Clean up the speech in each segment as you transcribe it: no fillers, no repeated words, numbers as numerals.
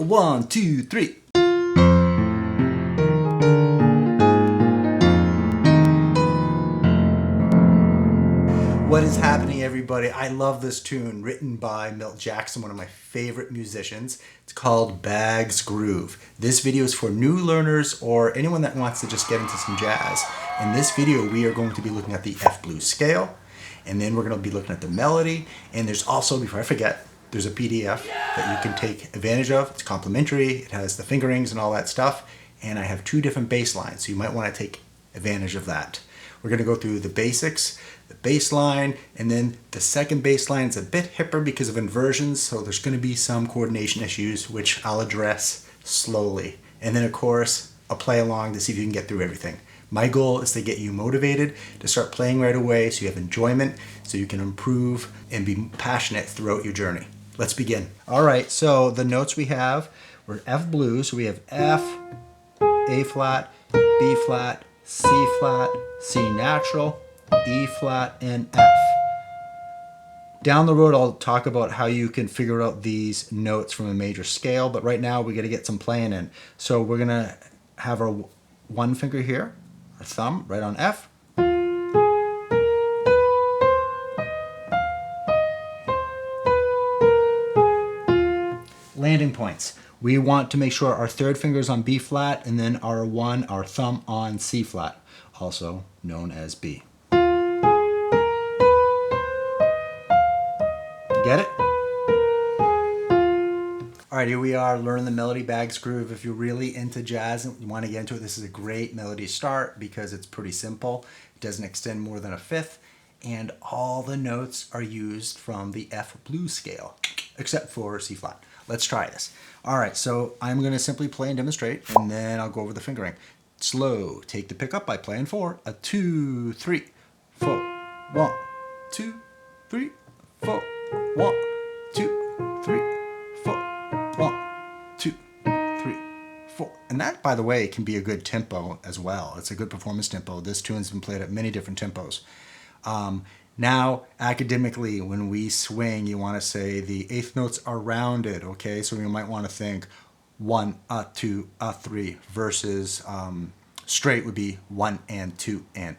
1, 2, 3. What is happening, everybody? I love this tune, written by Milt Jackson, one of my favorite musicians. It's called Bag's Groove. This video is for new learners or anyone that wants to just get into some jazz. In this video, we are going to be looking at the F blues scale, and then we're going to be looking at the melody. And there's also, before I forget, there's a PDF that you can take advantage of. It's complimentary. It has the fingerings and all that stuff. And I have 2 different bass lines, so you might want to take advantage of that. We're going to go through the basics, the bass line, and then the second bass line is a bit hipper because of inversions, so there's going to be some coordination issues, which I'll address slowly. And then, of course, I'll play along to see if you can get through everything. My goal is to get you motivated to start playing right away so you have enjoyment, so you can improve and be passionate throughout your journey. Let's begin. All right, so the notes we have, we're F blues, so we have F, A flat, B flat, C flat, C natural, E flat, and F. Down the road, I'll talk about how you can figure out these notes from a major scale, but right now we got to get some playing in. So we're going to have our one finger here, our thumb right on F. Landing points. We want to make sure our third finger is on B flat and then our thumb on C flat, also known as B. Get it? All right, here we are learning the melody Bag's Groove. If you're really into jazz and you want to get into it, this is a great melody start because it's pretty simple. It doesn't extend more than a fifth, and all the notes are used from the F blues scale, except for C flat. Let's try this. All right, so I'm going to simply play and demonstrate, and then I'll go over the fingering. Slow. Take the pickup by playing 4. 2, 3, 4. 1, 2, 3, 4. 1, 2, 3, 4. 1, 2, 3, 4. And that, by the way, can be a good tempo as well. It's a good performance tempo. This tune's been played at many different tempos. Now, academically, when we swing, you want to say the eighth notes are rounded, okay? So you might want to think 1, 2, 3 versus straight would be 1 and 2 and.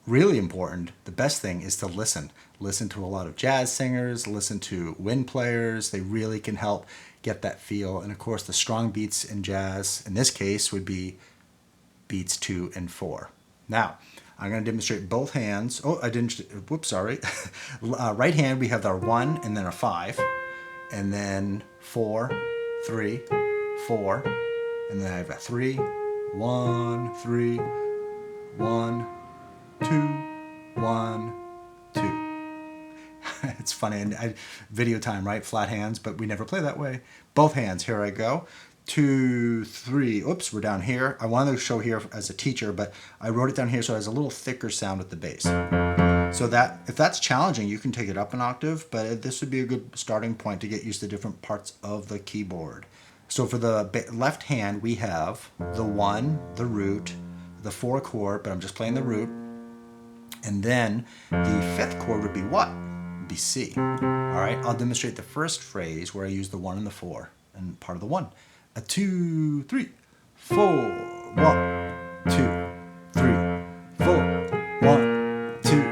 Really important, the best thing is to listen. Listen to a lot of jazz singers, listen to wind players. They really can help get that feel. And of course, the strong beats in jazz, in this case, would be beats 2 and 4. Now, I'm going to demonstrate both hands. Oh, I didn't, whoops, sorry. Right hand, we have our 1 and then a 5. And then 4, 3, 4. And then I have a 3, 1, 3, 1, 2, 1, 2. It's funny, and video time, right? Flat hands, but we never play that way. Both hands, here I go. 2, 3, oops, we're down here. I wanted to show here as a teacher, but I wrote it down here so it has a little thicker sound with the bass. So that, if that's challenging, you can take it up an octave, but this would be a good starting point to get used to different parts of the keyboard. So for the left hand, we have the 1, the root, the 4 chord, but I'm just playing the root. And then the 5th chord would be what? Would be C. All right, I'll demonstrate the first phrase where I use the 1 and the 4 and part of the 1. 2, 3, 4. 1, 2, 3, 4. 1, 2,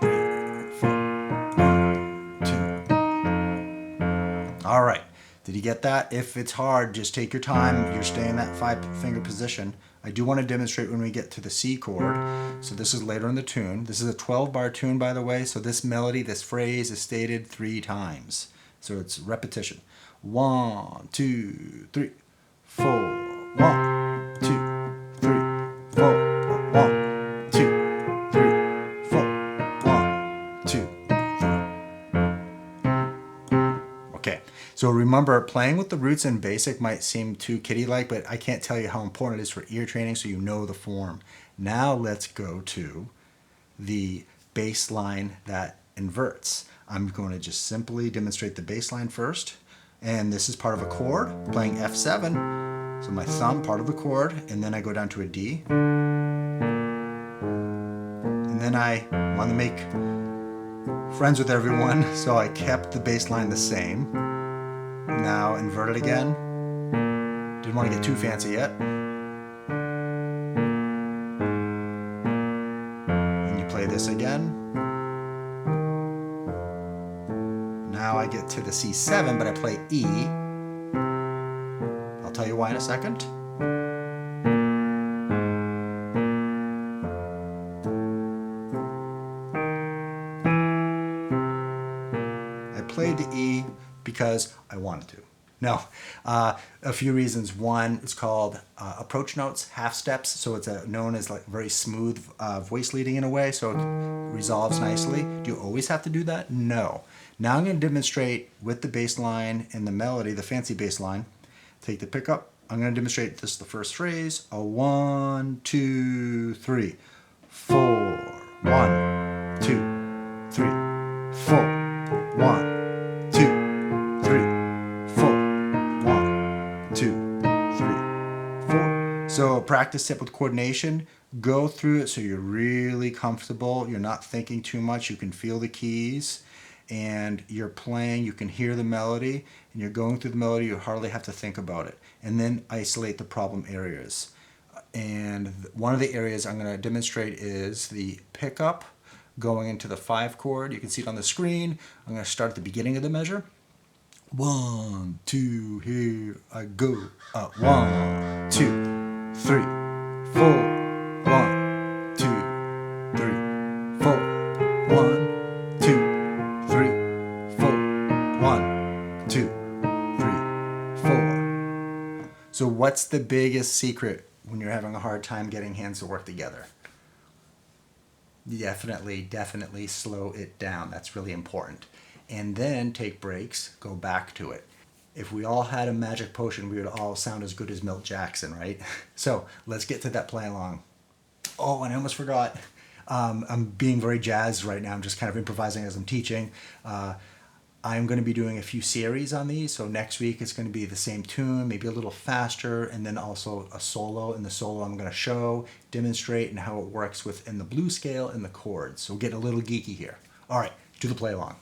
3, 4. 1, 2. All right. Did you get that? If it's hard, just take your time. You're staying in that 5-finger position. I do want to demonstrate when we get to the C chord. So this is later in the tune. This is a 12-bar tune, by the way. So this melody, this phrase is stated 3 times. So it's repetition. 1, 2, 3, 4. 1, 2, 3, 4. 1, 2, 3, 4. 1, 2, 3. Okay, so remember, playing with the roots in basic might seem too kiddie-like, but I can't tell you how important it is for ear training so you know the form. Now let's go to the bass line that inverts. I'm going to just simply demonstrate the bass line first. And this is part of a chord, playing F7. So my thumb, part of the chord, and then I go down to a D. And then I want to make friends with everyone, so I kept the bass line the same. Now invert it again. didn't want to get too fancy yet. And you play this again. Now I get to the C7, but I play E. I'll tell you why in a second. I played the E because I wanted to. No, a few reasons. One, it's called approach notes, half steps, so it's known as like very smooth voice leading in a way, so it resolves nicely. Do you always have to do that? No. Now I'm going to demonstrate with the bass line and the melody, the fancy bass line. Take the pickup. I'm going to demonstrate this the first phrase. A 1, 2, 3, 4. 1, 2, 3, 4. 1, 2, 3, 4. 1, 2, 3, 4. So practice it with coordination. Go through it so you're really comfortable. You're not thinking too much. You can feel the keys. And you're playing, you can hear the melody, and you're going through the melody, you hardly have to think about it. And then isolate the problem areas. And one of the areas I'm going to demonstrate is the pickup going into the 5 chord. You can see it on the screen. I'm going to start at the beginning of the measure. 1, 2, here I go. 1, 2, 3, 4. 1, 2, 3, 4. 1, 2, 3, 4. 1, 2, 3, 4. So what's the biggest secret when you're having a hard time getting hands to work together? Definitely slow it down. That's really important. And then take breaks, go back to it. If we all had a magic potion, we would all sound as good as Milt Jackson, right? So let's get to that play along. Oh, and I almost forgot. I'm being very jazzed right now. I'm just kind of improvising as I'm teaching. I'm going to be doing a few series on these. So next week it's going to be the same tune, maybe a little faster, and then also a solo. In the solo I'm going to show, demonstrate, and how it works within the blues scale and the chords. So we'll get a little geeky here. All right, do the play along.